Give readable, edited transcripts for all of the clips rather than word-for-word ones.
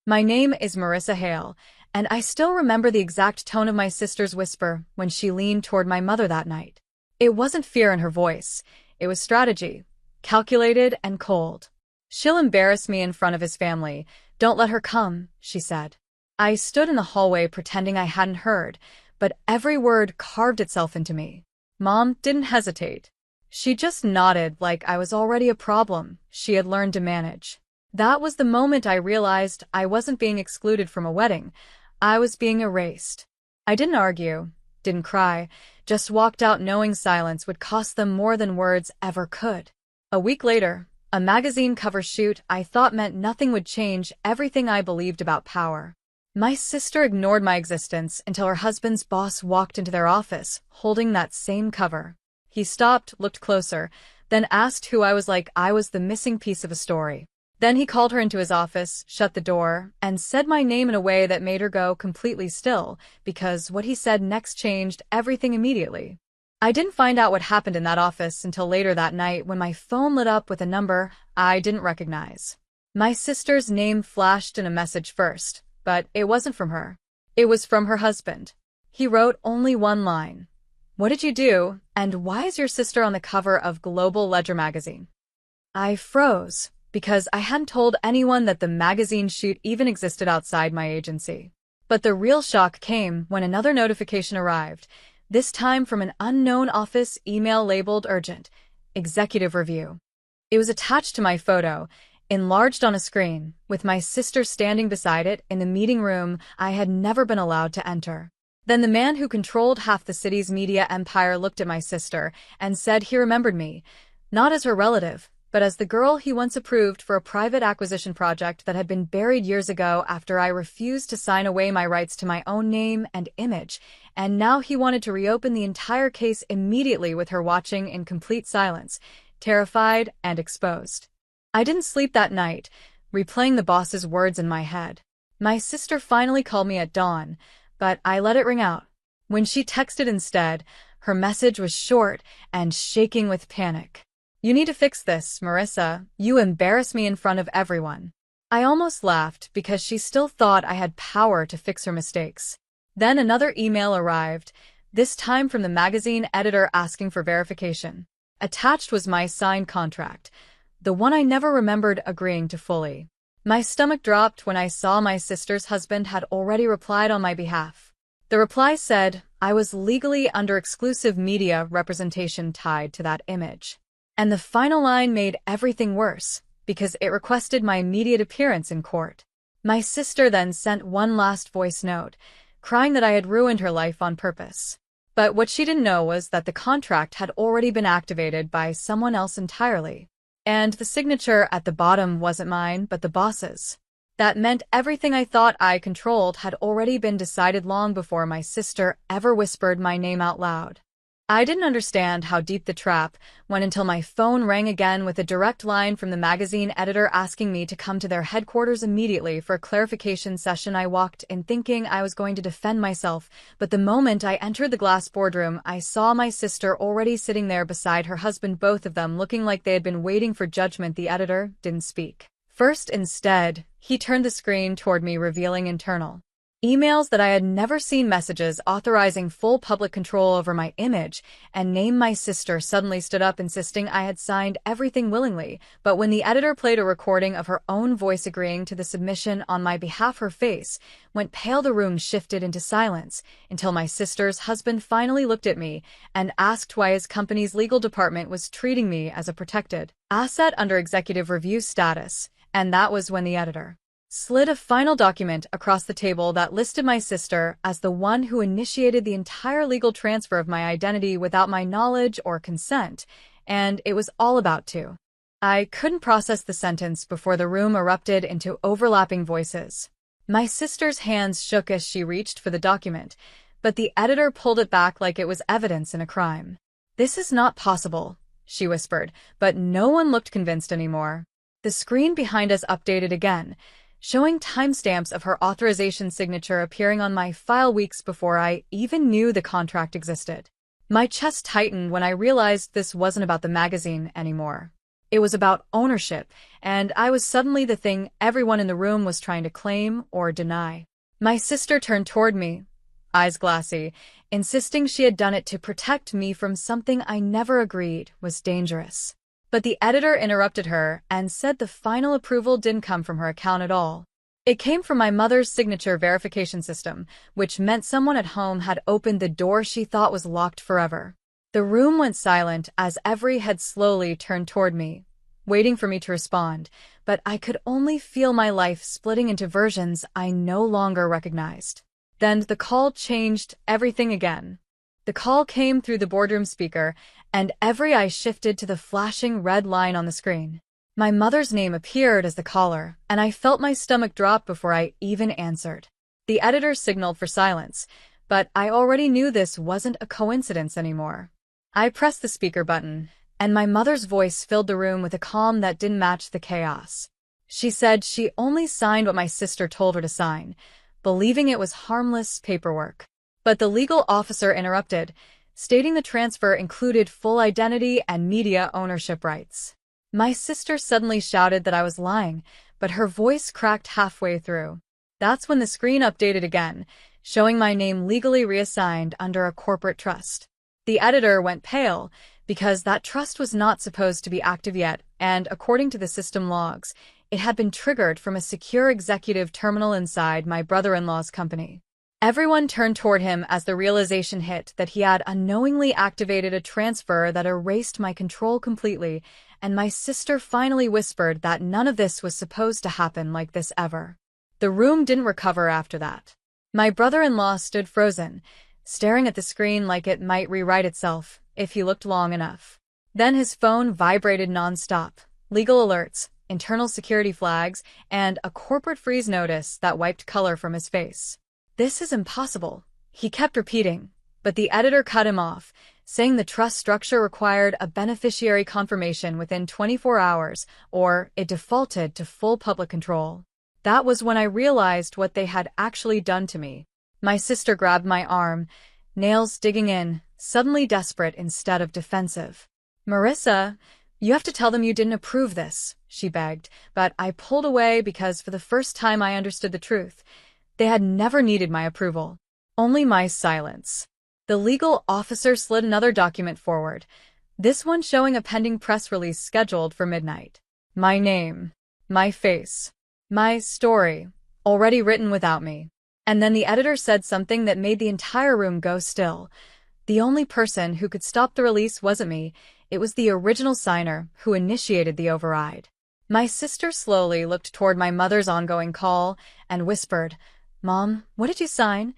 My name is Marissa Hale, and I still remember the exact tone of my sister's whisper when she leaned toward my mother that night. It wasn't fear in her voice, it was strategy, calculated and cold. "She'll embarrass me in front of his family. Don't let her come," she said. I stood in the hallway pretending I hadn't heard, but every word carved itself into me. Mom didn't hesitate. She just nodded like I was already a problem she had learned to manage. That was the moment I realized I wasn't being excluded from a wedding. I was being erased. I didn't argue, didn't cry, just walked out knowing silence would cost them more than words ever could. A week later, a magazine cover shoot I thought meant nothing would change everything I believed about power. My sister ignored my existence until her husband's boss walked into their office, holding that same cover. He stopped, looked closer, then asked who I was like I was the missing piece of a story. Then he called her into his office, shut the door, and said my name in a way that made her go completely still, because what he said next changed everything immediately. I didn't find out what happened in that office until later that night when my phone lit up with a number I didn't recognize. My sister's name flashed in a message first, but it wasn't from her. It was from her husband. He wrote only one line. "What did you do, and why is your sister on the cover of Global Ledger magazine?" I froze, because I hadn't told anyone that the magazine shoot even existed outside my agency. But the real shock came when another notification arrived, this time from an unknown office email labeled urgent, executive review. It was attached to my photo, enlarged on a screen, with my sister standing beside it in the meeting room I had never been allowed to enter. Then the man who controlled half the city's media empire looked at my sister and said he remembered me, not as her relative, but as the girl he once approved for a private acquisition project that had been buried years ago after I refused to sign away my rights to my own name and image, and now he wanted to reopen the entire case immediately with her watching in complete silence, terrified and exposed. I didn't sleep that night, replaying the boss's words in my head. My sister finally called me at dawn, but I let it ring out. When she texted instead, her message was short and shaking with panic. "You need to fix this, Marissa. You embarrass me in front of everyone." I almost laughed because she still thought I had power to fix her mistakes. Then another email arrived, this time from the magazine editor asking for verification. Attached was my signed contract, the one I never remembered agreeing to fully. My stomach dropped when I saw my sister's husband had already replied on my behalf. The reply said I was legally under exclusive media representation tied to that image. And the final line made everything worse, because it requested my immediate appearance in court. My sister then sent one last voice note, crying that I had ruined her life on purpose. But what she didn't know was that the contract had already been activated by someone else entirely. And the signature at the bottom wasn't mine, but the boss's. That meant everything I thought I controlled had already been decided long before my sister ever whispered my name out loud. I didn't understand how deep the trap went until my phone rang again with a direct line from the magazine editor asking me to come to their headquarters immediately for a clarification session. I walked in thinking I was going to defend myself, but the moment I entered the glass boardroom, I saw my sister already sitting there beside her husband, both of them looking like they had been waiting for judgment. The editor didn't speak. First, instead, he turned the screen toward me, revealing internal emails that I had never seen, messages authorizing full public control over my image and name. My sister suddenly stood up, insisting I had signed everything willingly, but when the editor played a recording of her own voice agreeing to the submission on my behalf, her face went pale. The room shifted into silence until my sister's husband finally looked at me and asked why his company's legal department was treating me as a protected asset under executive review status, and that was when the editor slid a final document across the table that listed my sister as the one who initiated the entire legal transfer of my identity without my knowledge or consent, and it was all about to. I couldn't process the sentence before the room erupted into overlapping voices. My sister's hands shook as she reached for the document, but the editor pulled it back like it was evidence in a crime. "This is not possible," she whispered, but no one looked convinced anymore. The screen behind us updated again, showing timestamps of her authorization signature appearing on my file weeks before I even knew the contract existed. My chest tightened when I realized this wasn't about the magazine anymore. It was about ownership, and I was suddenly the thing everyone in the room was trying to claim or deny. My sister turned toward me, eyes glassy, insisting she had done it to protect me from something I never agreed was dangerous. But the editor interrupted her and said the final approval didn't come from her account at all. It came from my mother's signature verification system, which meant someone at home had opened the door she thought was locked forever. The room went silent as every head slowly turned toward me, waiting for me to respond, but I could only feel my life splitting into versions I no longer recognized. Then the call changed everything again. The call came through the boardroom speaker, and every eye shifted to the flashing red line on the screen. My mother's name appeared as the caller, and I felt my stomach drop before I even answered. The editor signaled for silence, but I already knew this wasn't a coincidence anymore. I pressed the speaker button, and my mother's voice filled the room with a calm that didn't match the chaos. She said she only signed what my sister told her to sign, believing it was harmless paperwork. But the legal officer interrupted, stating the transfer included full identity and media ownership rights. My sister suddenly shouted that I was lying, but her voice cracked halfway through. That's when the screen updated again, showing my name legally reassigned under a corporate trust. The editor went pale, because that trust was not supposed to be active yet, and according to the system logs, it had been triggered from a secure executive terminal inside my brother-in-law's company. Everyone turned toward him as the realization hit that he had unknowingly activated a transfer that erased my control completely, and my sister finally whispered that none of this was supposed to happen like this ever. The room didn't recover after that. My brother-in-law stood frozen, staring at the screen like it might rewrite itself if he looked long enough. Then his phone vibrated non-stop. Legal alerts, internal security flags, and a corporate freeze notice that wiped color from his face. "This is impossible," he kept repeating, but the editor cut him off, saying the trust structure required a beneficiary confirmation within 24 hours, or it defaulted to full public control. That was when I realized what they had actually done to me. My sister grabbed my arm, nails digging in, suddenly desperate instead of defensive. "Marissa, you have to tell them you didn't approve this," she begged, but I pulled away because for the first time I understood the truth. They had never needed my approval, only my silence. The legal officer slid another document forward, this one showing a pending press release scheduled for midnight. My name, my face, my story, already written without me. And then the editor said something that made the entire room go still. The only person who could stop the release wasn't me, it was the original signer who initiated the override. My sister slowly looked toward my mother's ongoing call and whispered, "Mom, what did you sign?"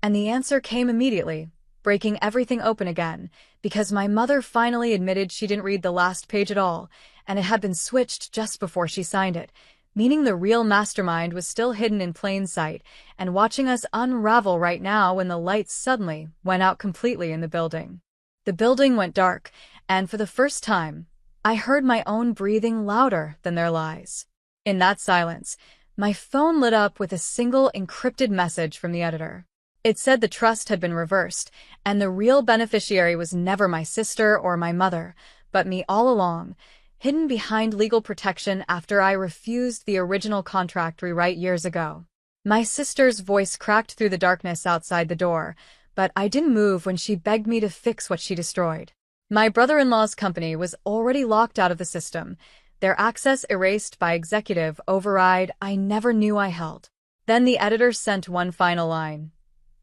And the answer came immediately, breaking everything open again, because my mother finally admitted she didn't read the last page at all, and it had been switched just before she signed it, meaning the real mastermind was still hidden in plain sight and watching us unravel right now when the lights suddenly went out completely in the building. The building went dark, and for the first time, I heard my own breathing louder than their lies. In that silence, my phone lit up with a single encrypted message from the editor. It said the trust had been reversed, and the real beneficiary was never my sister or my mother, but me all along, hidden behind legal protection after I refused the original contract rewrite years ago. My sister's voice cracked through the darkness outside the door, but I didn't move when she begged me to fix what she destroyed. My brother-in-law's company was already locked out of the system, their access erased by executive override I never knew I held. Then the editor sent one final line.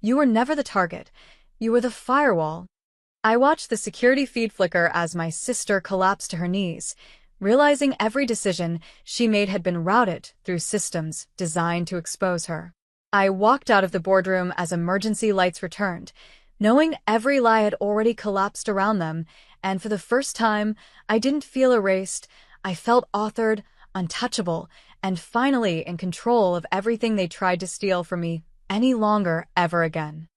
"You were never the target. You were the firewall." I watched the security feed flicker as my sister collapsed to her knees, realizing every decision she made had been routed through systems designed to expose her. I walked out of the boardroom as emergency lights returned, knowing every lie had already collapsed around them, and for the first time, I didn't feel erased. I felt authored, untouchable, and finally in control of everything they tried to steal from me any longer ever again.